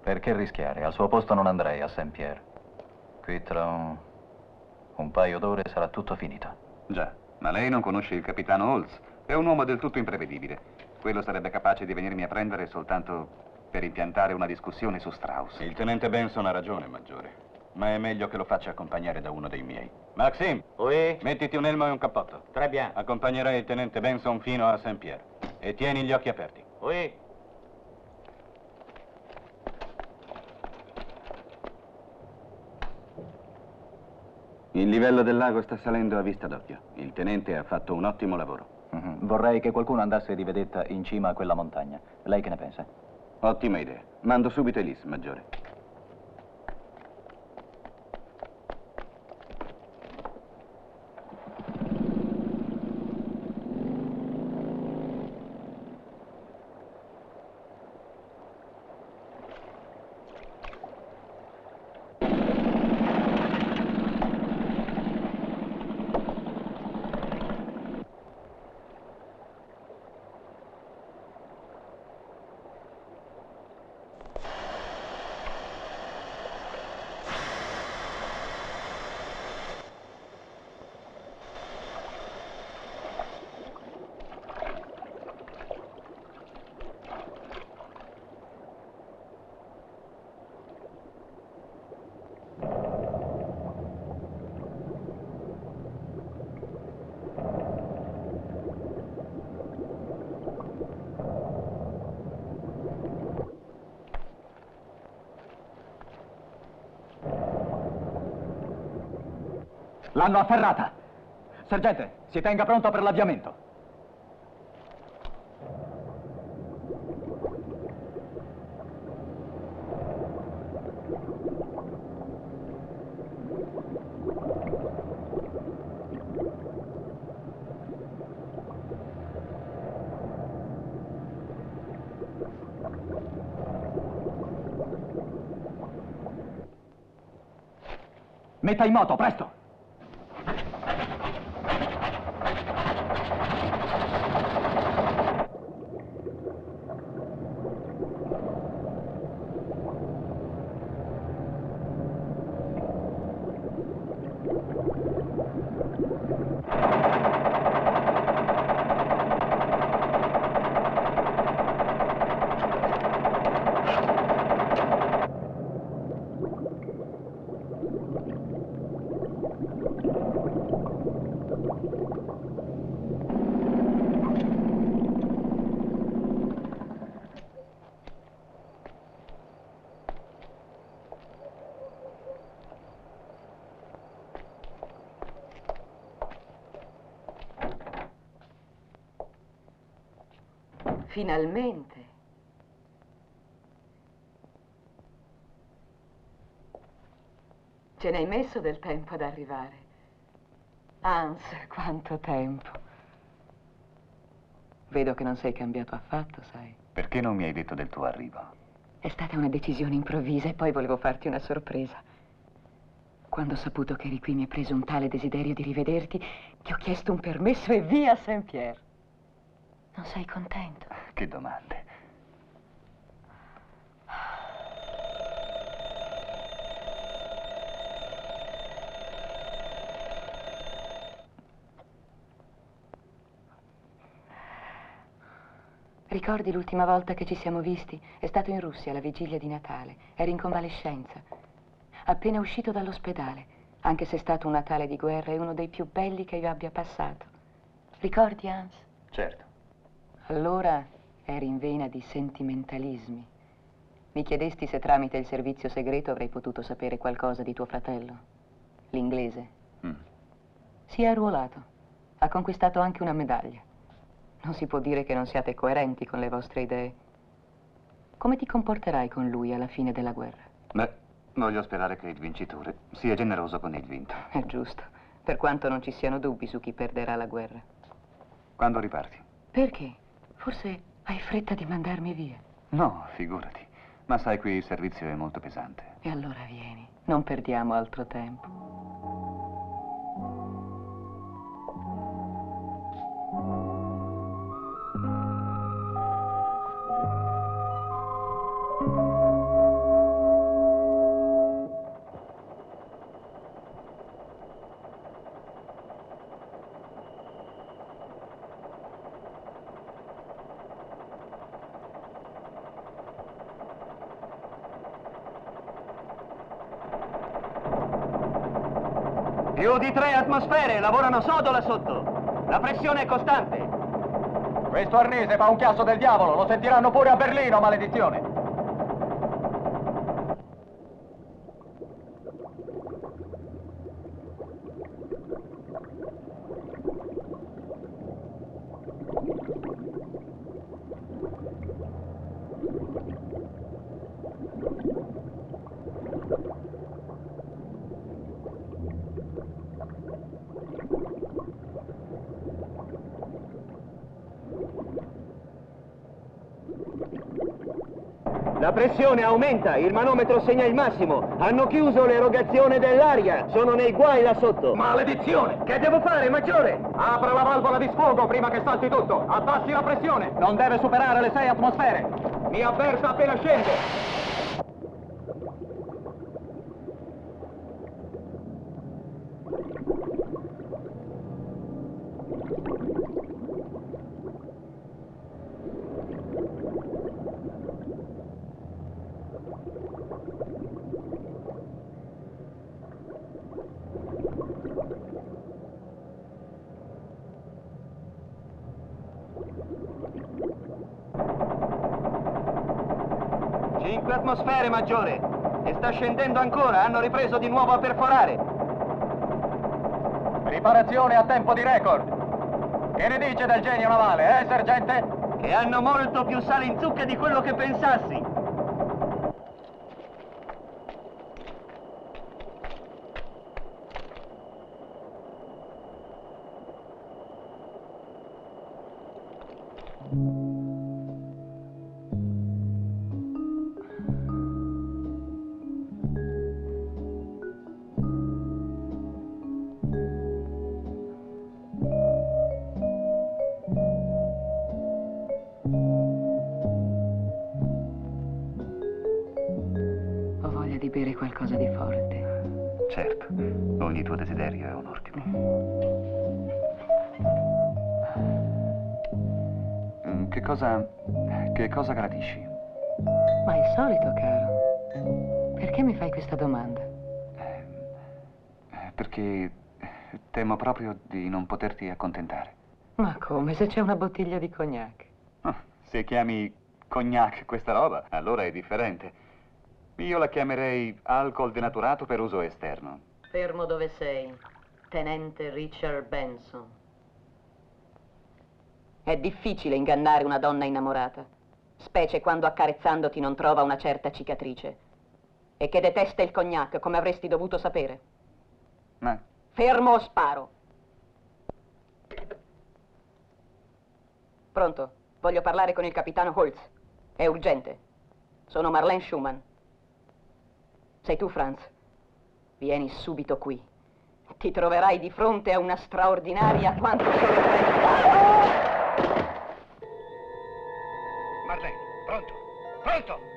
Perché rischiare? Al suo posto non andrei a Saint-Pierre. Qui tra un paio d'ore sarà tutto finito. Già, ma lei non conosce il capitano Holtz. È un uomo del tutto imprevedibile. Quello sarebbe capace di venirmi a prendere soltanto per impiantare una discussione su Strauss. Il tenente Benson ha ragione, Maggiore. Ma è meglio che lo faccia accompagnare da uno dei miei. Maxime! Oui? Mettiti un elmo e un cappotto. Très bien. Accompagnerai il tenente Benson fino a Saint-Pierre. E tieni gli occhi aperti. Oui. Il livello del lago sta salendo a vista d'occhio. Il tenente ha fatto un ottimo lavoro. Vorrei che qualcuno andasse di vedetta in cima a quella montagna. Lei che ne pensa? Ottima idea. Mando subito Elise, Maggiore. L'hanno afferrata! Sergente, si tenga pronto per l'avviamento. Metta in moto, presto! Finalmente. Ce n'hai messo del tempo ad arrivare. Hans, quanto tempo. Vedo che non sei cambiato affatto, sai. Perché non mi hai detto del tuo arrivo? È stata una decisione improvvisa e poi volevo farti una sorpresa. Quando ho saputo che eri qui mi ha preso un tale desiderio di rivederti che ho chiesto un permesso e via a Saint-Pierre. Non sei contento? Che domande. Ricordi l'ultima volta che ci siamo visti? È stato in Russia, alla vigilia di Natale. Eri in convalescenza. Appena uscito dall'ospedale. Anche se è stato un Natale di guerra, è uno dei più belli che io abbia passato. Ricordi, Hans? Certo. Allora eri in vena di sentimentalismi. Mi chiedesti se tramite il servizio segreto avrei potuto sapere qualcosa di tuo fratello. L'inglese. Si è arruolato. Ha conquistato anche una medaglia. Non si può dire che non siate coerenti con le vostre idee. Come ti comporterai con lui alla fine della guerra? Beh, voglio sperare che il vincitore sia generoso con il vinto. È giusto, per quanto non ci siano dubbi su chi perderà la guerra. Quando riparti? Perché? Forse hai fretta di mandarmi via. No, figurati. Ma sai, qui il servizio è molto pesante. E allora vieni, non perdiamo altro tempo. Più di 3 atmosfere, lavorano sodo là sotto. La pressione è costante. Questo arnese fa un chiasso del diavolo, lo sentiranno pure a Berlino, maledizione. La pressione aumenta, il manometro segna il massimo. Hanno chiuso l'erogazione dell'aria, sono nei guai là sotto. Maledizione! Che devo fare, maggiore? Apra la valvola di sfogo prima che salti tutto. Abbassi la pressione. Non deve superare le 6 atmosfere. Mi avverta appena scende. Atmosfere, maggiore. E sta scendendo ancora, hanno ripreso di nuovo a perforare. Riparazione a tempo di record. Che ne dice del genio navale, sergente? Che hanno molto più sale in zucche di quello che pensassi. Di bere qualcosa di forte. Certo, ogni tuo desiderio è un ordine. Che cosa gradisci? Ma è il solito, caro. Perché mi fai questa domanda? Perché temo proprio di non poterti accontentare. Ma come, se c'è una bottiglia di cognac? Se chiami cognac questa roba, allora è differente. Io la chiamerei alcol denaturato per uso esterno. Fermo dove sei, tenente Richard Benson. È difficile ingannare una donna innamorata, specie quando accarezzandoti non trova una certa cicatrice. E che detesta il cognac, come avresti dovuto sapere. Ma... Fermo o sparo. Pronto? Voglio parlare con il capitano Holtz. È urgente. Sono Marlene Schumann. Sei tu, Franz? Vieni subito qui. Ti troverai di fronte a una straordinaria quanto sorpresa. Marlene, pronto? Pronto!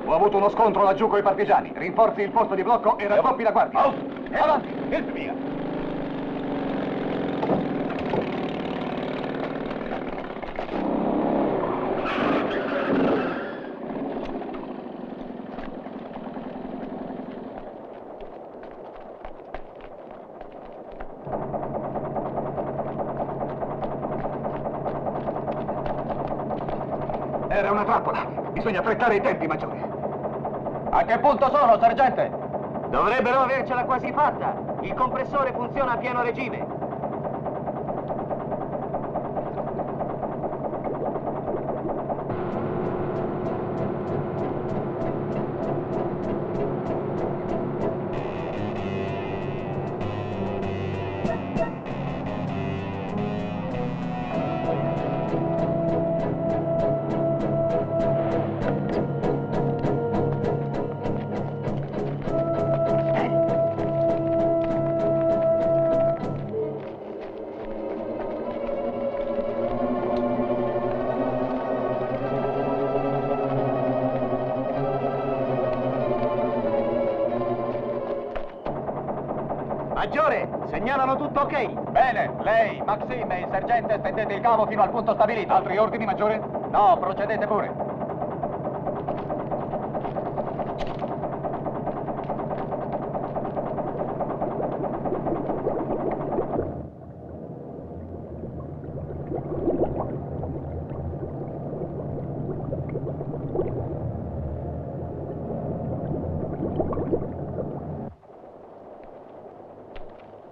Ho avuto uno scontro laggiù con i partigiani. Rinforzi il posto di blocco e raddoppi la guardia. Avanti, help via. Era una trappola. Bisogna affrettare i tempi, maggiore. A che punto sono, sergente? Dovrebbero avercela quasi fatta. Il compressore funziona a pieno regime. Maggiore, segnalano tutto ok. Bene, lei, Maxime e il sergente stendete il cavo fino al punto stabilito. Altri ordini, maggiore? No, procedete pure.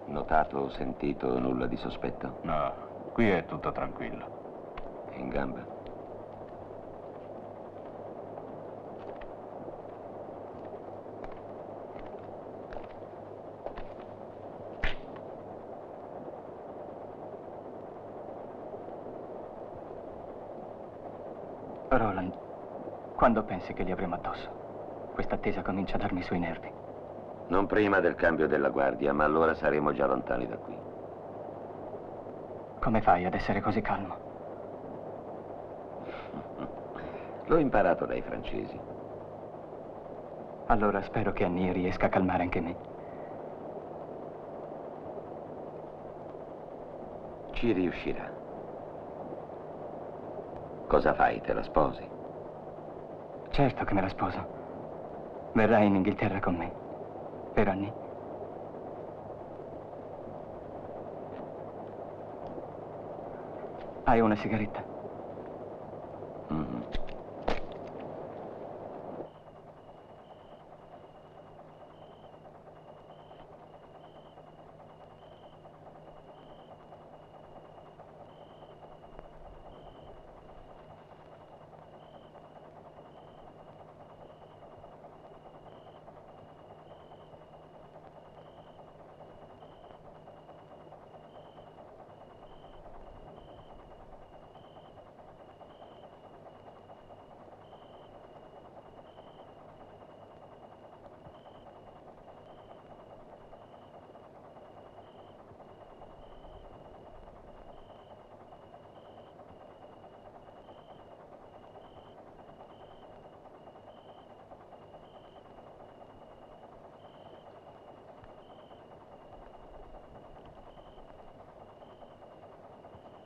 Notato o sentito nulla di sospetto? No, qui è tutto tranquillo. In gamba? Roland, quando pensi che li avremo addosso? Questa attesa comincia a darmi sui nervi. Non prima del cambio della guardia, ma allora saremo già lontani da qui. Come fai ad essere così calmo? L'ho imparato dai francesi. Allora spero che Annie riesca a calmare anche me. Ci riuscirà. Cosa fai? Te la sposi? Certo che me la sposo. Verrai in Inghilterra con me. Per Annie. Hai una sigaretta? Mm-hmm.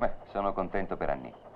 Beh, sono contento per Annie.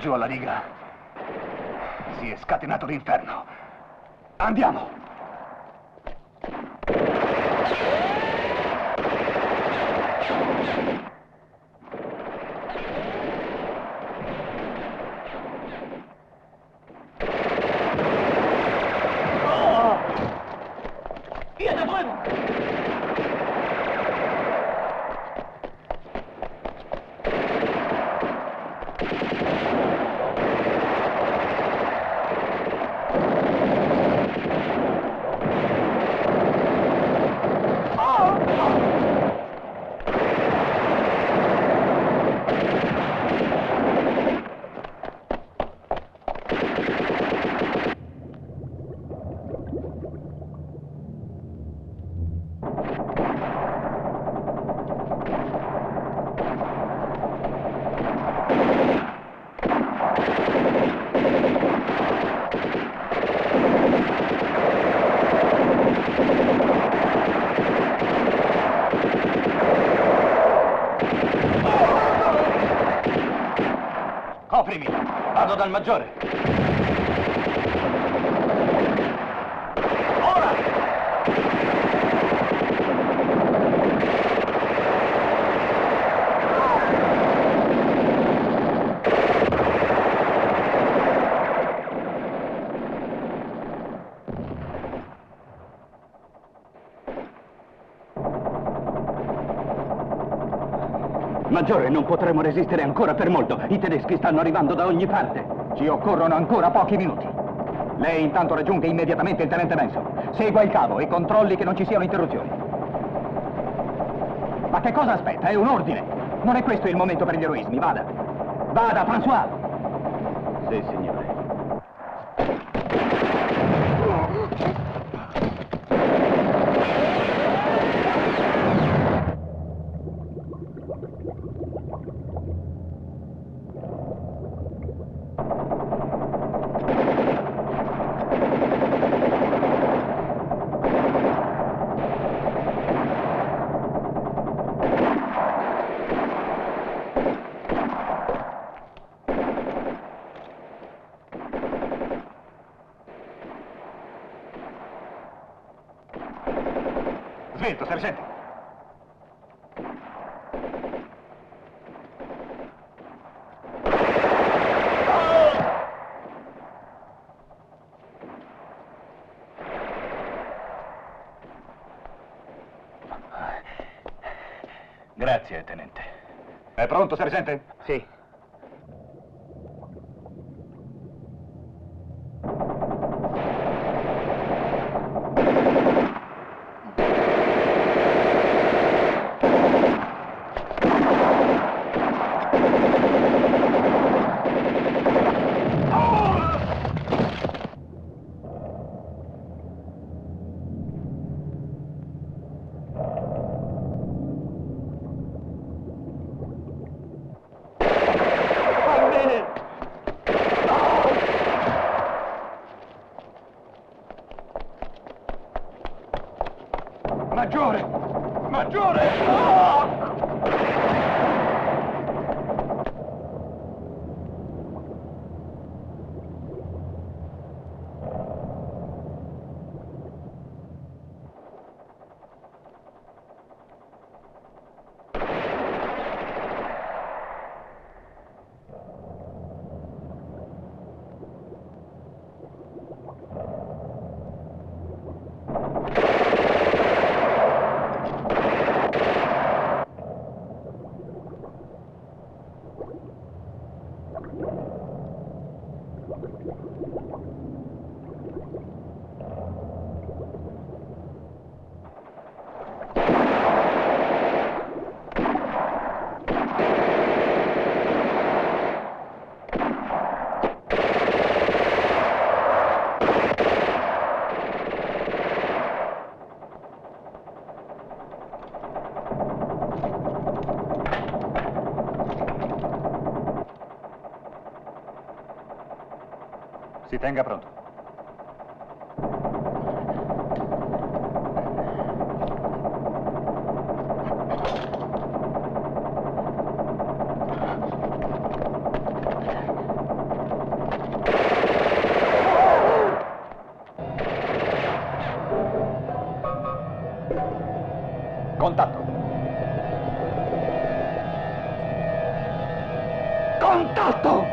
giù alla riga. Si è scatenato l'inferno. Andiamo! Hier da drüben! Coprimi! Vado dal maggiore! Maggiore, non potremo resistere ancora per molto. I tedeschi stanno arrivando da ogni parte. Ci occorrono ancora pochi minuti. Lei intanto raggiunga immediatamente il tenente Benson. Segua il cavo e controlli che non ci siano interruzioni. Ma che cosa aspetta? È un ordine. Non è questo il momento per gli eroismi. Vada. Vada, François. Sì, signore. Svelto, sergente. Grazie, tenente. È pronto, sergente? Sì. Maggiore! Maggiore! Ah! Si tenga pronto. Contatto. Contatto!